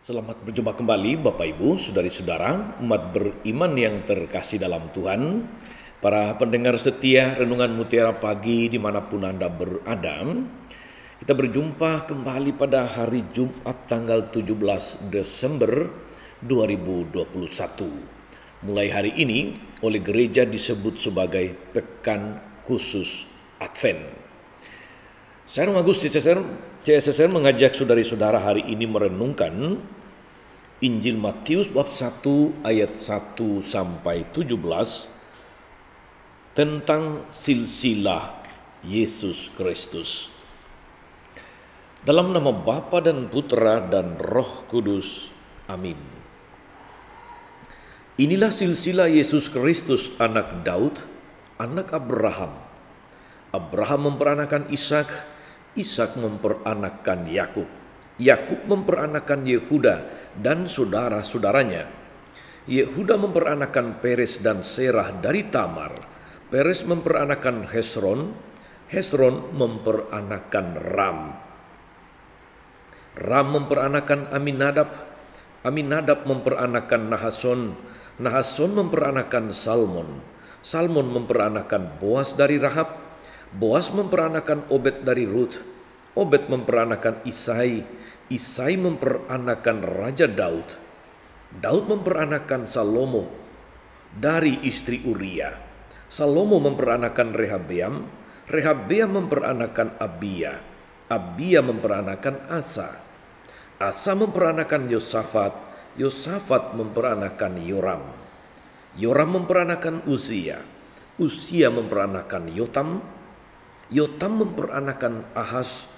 Selamat berjumpa kembali Bapak Ibu, saudari-saudara, umat beriman yang terkasih dalam Tuhan, para pendengar setia Renungan Mutiara Pagi dimanapun Anda berada. Kita berjumpa kembali pada hari Jumat tanggal 17 Desember 2021. Mulai hari ini oleh gereja disebut sebagai Pekan Khusus Advent. Saya Agus CSSR mengajak saudari-saudara hari ini merenungkan Injil Matius bab 1 ayat 1 sampai 17 tentang silsilah Yesus Kristus. Dalam nama Bapa dan Putra dan Roh Kudus. Amin. Inilah silsilah Yesus Kristus, anak Daud, anak Abraham. Abraham memperanakan Ishak, Ishak memperanakan Yakub. Yakub memperanakan Yehuda dan saudara-saudaranya. Yehuda memperanakan Peres dan Serah dari Tamar. Peres memperanakan Hesron. Hesron memperanakan Ram. Ram memperanakan Aminadab. Aminadab memperanakan Nahason. Nahason memperanakan Salmon. Salmon memperanakan Boas dari Rahab. Boas memperanakan Obed dari Rut. Obed memperanakan Isai. Isai memperanakan Raja Daud. Daud memperanakan Salomo dari istri Uria. Salomo memperanakan Rehabeam. Rehabeam memperanakan Abia. Abia memperanakan Asa. Asa memperanakan Yosafat. Yosafat memperanakan Yoram. Yoram memperanakan Uzia. Uzia memperanakan Yotam. Yotam memperanakan Ahaz.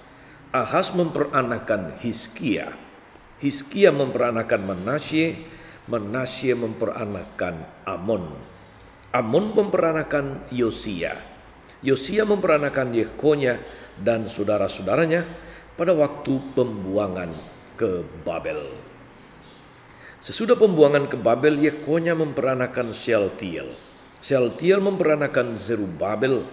Ahaz memperanakan Hizkia. Hizkia memperanakan Manasye. Manasye memperanakan Amon. Amon memperanakan Yosia. Yosia memperanakan Yekonya dan saudara-saudaranya pada waktu pembuangan ke Babel. Sesudah pembuangan ke Babel, Yekonya memperanakan Shealtiel. Shealtiel memperanakan Zerubabel.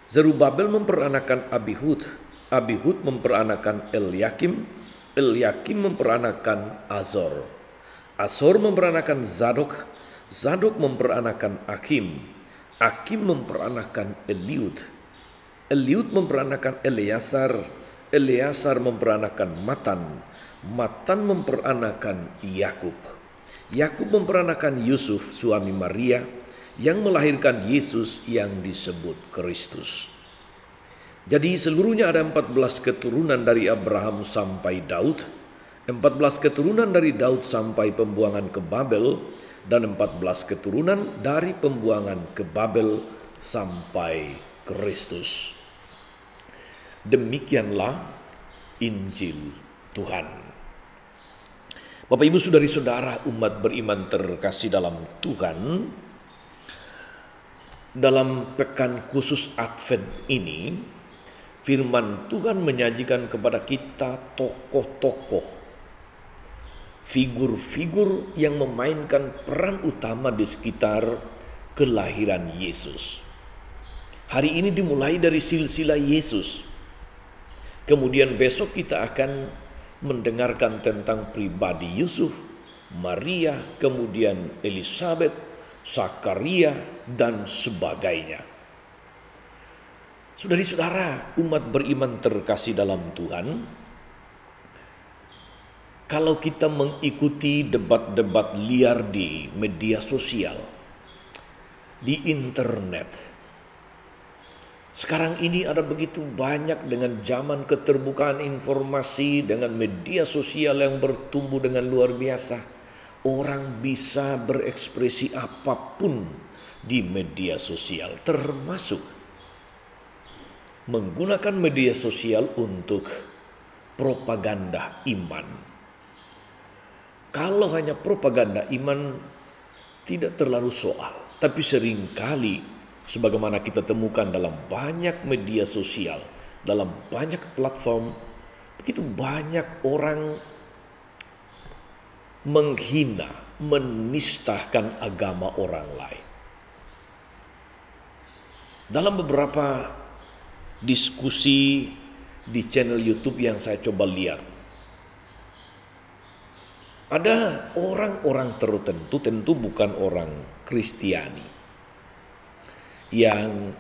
Zerubabel memperanakan Abihud. Abihud memperanakan Eliakim. Eliakim memperanakan Azor. Azor memperanakan Zadok. Zadok memperanakan Akim. Akim memperanakan Eliud. Eliud memperanakan Eleazar. Eleazar memperanakan Matan. Matan memperanakan Yakub. Yakub memperanakan Yusuf, suami Maria, yang melahirkan Yesus yang disebut Kristus. Jadi seluruhnya ada 14 keturunan dari Abraham sampai Daud, 14 keturunan dari Daud sampai pembuangan ke Babel, dan 14 keturunan dari pembuangan ke Babel sampai Kristus. Demikianlah Injil Tuhan. Bapak Ibu saudari-saudara umat beriman terkasih dalam Tuhan, dalam pekan khusus Advent ini, firman Tuhan menyajikan kepada kita tokoh-tokoh, figur-figur yang memainkan peran utama di sekitar kelahiran Yesus. Hari ini dimulai dari silsilah Yesus. Kemudian besok kita akan mendengarkan tentang pribadi Yusuf, Maria, kemudian Elizabeth, Zakaria, dan sebagainya. Saudari-saudara, umat beriman terkasih dalam Tuhan, kalau kita mengikuti debat-debat liar di media sosial, di internet, sekarang ini ada begitu banyak dengan zaman keterbukaan informasi, dengan media sosial yang bertumbuh dengan luar biasa. Orang bisa berekspresi apapun di media sosial, termasuk menggunakan media sosial untuk propaganda iman. Kalau hanya propaganda iman tidak terlalu soal, tapi seringkali sebagaimana kita temukan dalam banyak media sosial, dalam banyak platform, begitu banyak orang menghina, menistahkan agama orang lain. Dalam beberapa diskusi di channel YouTube yang saya coba lihat, Ada orang-orang tertentu, tentu bukan orang Kristiani, yang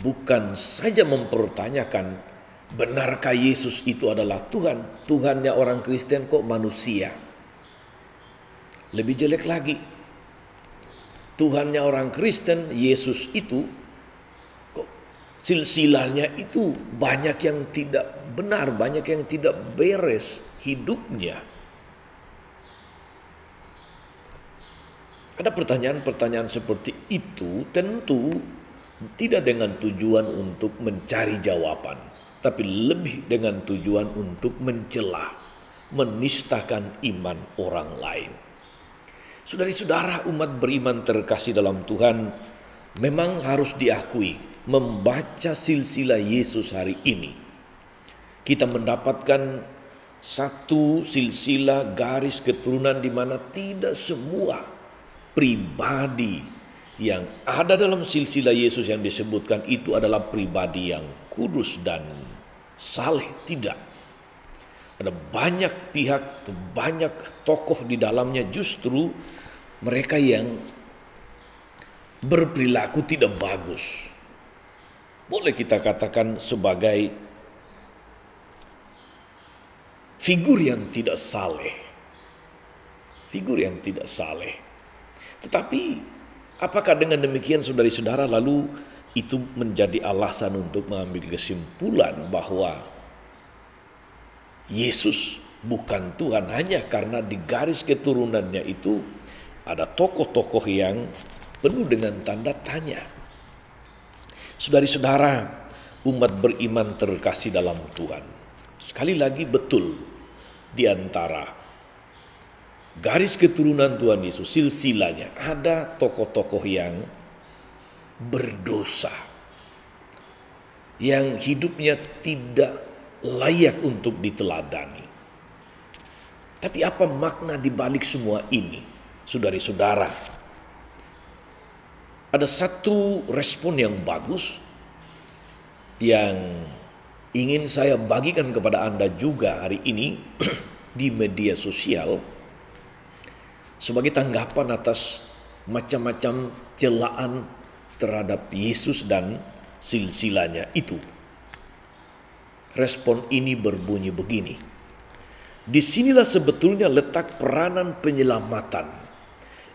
bukan saja mempertanyakan benarkah Yesus itu adalah Tuhan. Tuhannya orang Kristen kok manusia. Lebih jelek lagi, Tuhannya orang Kristen, Yesus itu kok silsilahnya itu banyak yang tidak benar, banyak yang tidak beres hidupnya. Ada pertanyaan-pertanyaan seperti itu tentu tidak dengan tujuan untuk mencari jawaban, tapi lebih dengan tujuan untuk mencela, menistakan iman orang lain. Saudara-saudara, umat beriman terkasih dalam Tuhan, memang harus diakui, membaca silsilah Yesus hari ini, kita mendapatkan satu silsilah garis keturunan di mana tidak semua pribadi yang ada dalam silsilah Yesus yang disebutkan itu adalah pribadi yang kudus dan saleh. Tidak. Ada banyak pihak, banyak tokoh di dalamnya justru mereka yang berperilaku tidak bagus. Boleh kita katakan sebagai figur yang tidak saleh. Figur yang tidak saleh. Tetapi apakah dengan demikian saudara-saudara lalu itu menjadi alasan untuk mengambil kesimpulan bahwa Yesus bukan Tuhan hanya karena di garis keturunannya itu ada tokoh-tokoh yang penuh dengan tanda tanya? Saudara-saudara, umat beriman terkasih dalam Tuhan, sekali lagi betul di antara garis keturunan Tuhan Yesus, silsilahnya ada tokoh-tokoh yang berdosa, yang hidupnya tidak layak untuk diteladani. Tapi apa makna di balik semua ini, saudara-saudara? Ada satu respon yang bagus yang ingin saya bagikan kepada Anda juga hari ini di media sosial, sebagai tanggapan atas macam-macam celaan terhadap Yesus dan silsilahnya itu. Respon ini berbunyi begini: disinilah sebetulnya letak peranan penyelamatan.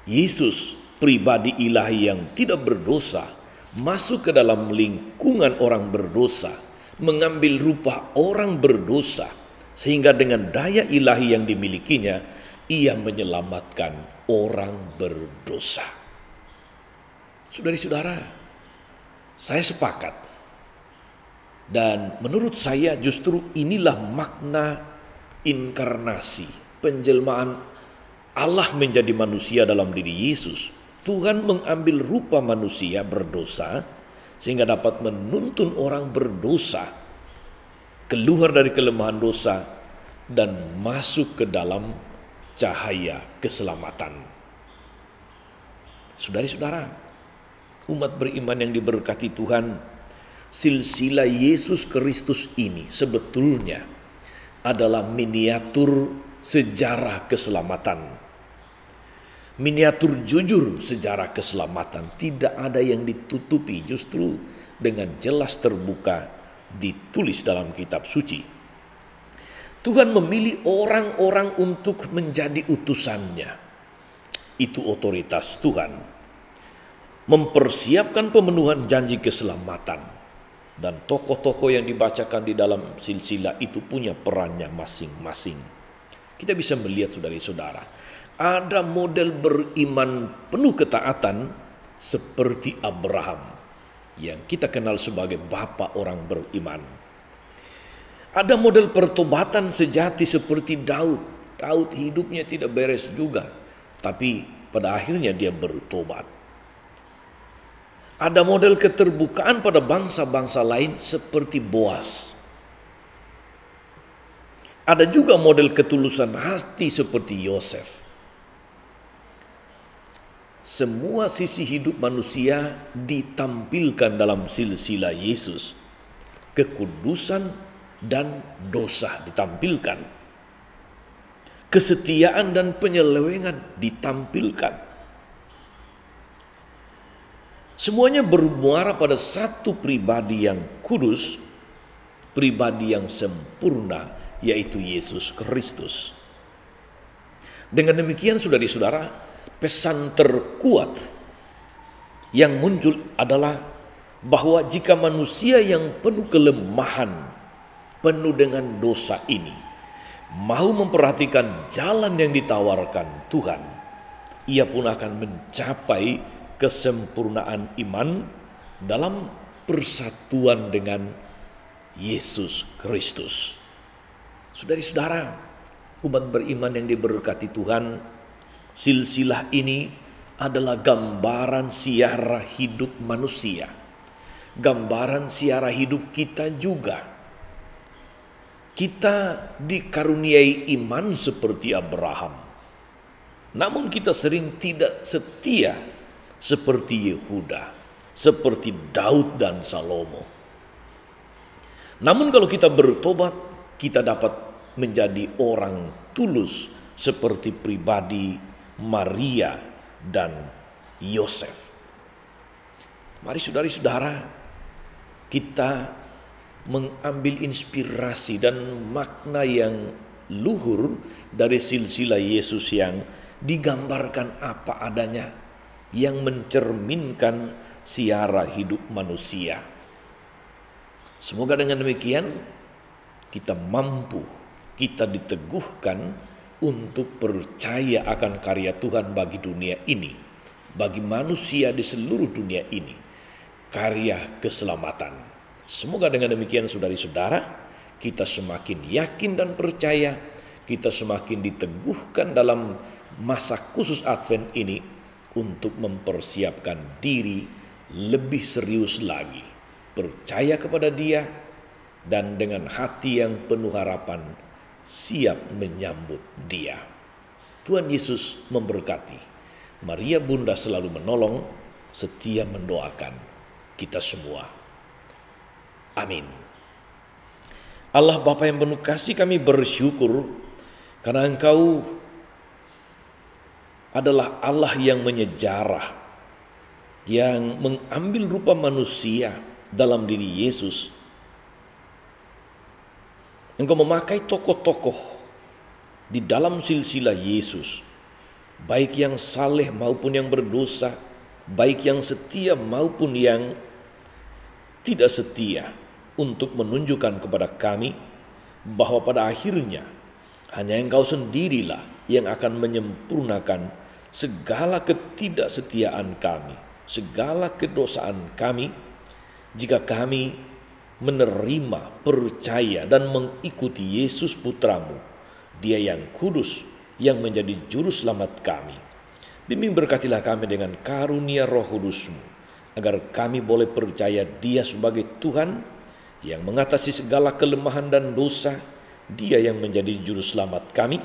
Yesus, pribadi ilahi yang tidak berdosa, masuk ke dalam lingkungan orang berdosa, mengambil rupa orang berdosa, sehingga dengan daya ilahi yang dimilikinya, ia menyelamatkan orang berdosa. Saudara-saudara, saya sepakat. Dan menurut saya justru inilah makna inkarnasi, penjelmaan Allah menjadi manusia dalam diri Yesus. Tuhan mengambil rupa manusia berdosa sehingga dapat menuntun orang berdosa keluar dari kelemahan dosa dan masuk ke dalam cahaya keselamatan. Saudara-saudara, umat beriman yang diberkati Tuhan, silsilah Yesus Kristus ini sebetulnya adalah miniatur sejarah keselamatan. Miniatur jujur sejarah keselamatan. Tidak ada yang ditutupi, justru dengan jelas terbuka ditulis dalam kitab suci. Tuhan memilih orang-orang untuk menjadi utusannya. Itu otoritas Tuhan. Mempersiapkan pemenuhan janji keselamatan. Dan tokoh-tokoh yang dibacakan di dalam silsilah itu punya perannya masing-masing. Kita bisa melihat saudara-saudara, ada model beriman penuh ketaatan seperti Abraham, yang kita kenal sebagai bapa orang beriman. Ada model pertobatan sejati seperti Daud. Daud hidupnya tidak beres juga, tapi pada akhirnya dia bertobat. Ada model keterbukaan pada bangsa-bangsa lain seperti Boas. Ada juga model ketulusan hati seperti Yosef. Semua sisi hidup manusia ditampilkan dalam silsilah Yesus. Kekudusan dan dosa ditampilkan. kesetiaan dan penyelewengan ditampilkan. Semuanya bermuara pada satu pribadi yang kudus, pribadi yang sempurna, yaitu Yesus Kristus. Dengan demikian, saudara-saudara, pesan terkuat yang muncul adalah bahwa jika manusia yang penuh kelemahan, penuh dengan dosa ini, mau memperhatikan jalan yang ditawarkan Tuhan, ia pun akan mencapai kesempurnaan iman dalam persatuan dengan Yesus Kristus. Saudara-saudara, umat beriman yang diberkati Tuhan, silsilah ini adalah gambaran siara hidup manusia, gambaran siara hidup kita juga. Kita dikaruniai iman seperti Abraham, namun kita sering tidak setia seperti Yehuda, seperti Daud dan Salomo. Namun kalau kita bertobat, kita dapat menjadi orang tulus seperti pribadi Maria dan Yosef. Mari saudara-saudara, kita mengambil inspirasi dan makna yang luhur dari silsilah Yesus yang digambarkan apa adanya, yang mencerminkan siara hidup manusia. Semoga dengan demikian kita mampu, kita diteguhkan untuk percaya akan karya Tuhan bagi dunia ini, bagi manusia di seluruh dunia ini, karya keselamatan. Semoga dengan demikian saudari-saudara, kita semakin yakin dan percaya, kita semakin diteguhkan dalam masa khusus Advent ini untuk mempersiapkan diri lebih serius lagi, percaya kepada Dia, dan dengan hati yang penuh harapan siap menyambut Dia. Tuhan Yesus memberkati. Maria Bunda selalu menolong, setia mendoakan kita semua. Amin. Allah Bapa yang penuh kasih, kami bersyukur karena Engkau adalah Allah yang menyejarah, yang mengambil rupa manusia dalam diri Yesus. Engkau memakai tokoh-tokoh di dalam silsilah Yesus, baik yang saleh maupun yang berdosa, baik yang setia maupun yang tidak setia, untuk menunjukkan kepada kami bahwa pada akhirnya hanya Engkau sendirilah yang akan menyempurnakan segala ketidaksetiaan kami, segala kedosaan kami, jika kami menerima, percaya, dan mengikuti Yesus Putramu, Dia yang kudus, yang menjadi juru selamat kami. Bimbing berkatilah kami dengan karunia Roh Kudus-Mu, agar kami boleh percaya Dia sebagai Tuhan yang mengatasi segala kelemahan dan dosa, Dia yang menjadi juru selamat kami,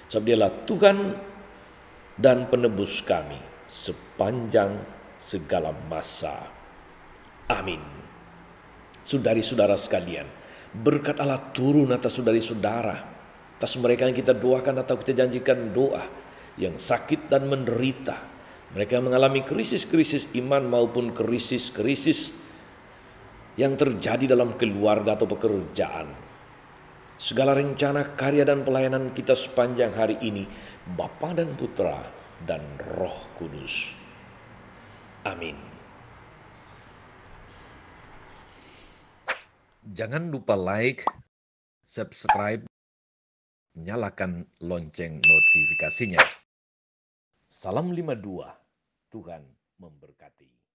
sebab Dialah Tuhan dan penebus kami sepanjang segala masa. Amin. Saudari-saudara sekalian, berkat Allah turun atas saudari-saudara, atas mereka yang kita doakan atau kita janjikan doa, yang sakit dan menderita, mereka mengalami krisis-krisis iman maupun krisis-krisis yang terjadi dalam keluarga atau pekerjaan. Segala rencana, karya, dan pelayanan kita sepanjang hari ini, Bapa dan Putra dan Roh Kudus. Amin. Jangan lupa like, subscribe, nyalakan lonceng notifikasinya. Salam 52, Tuhan memberkati.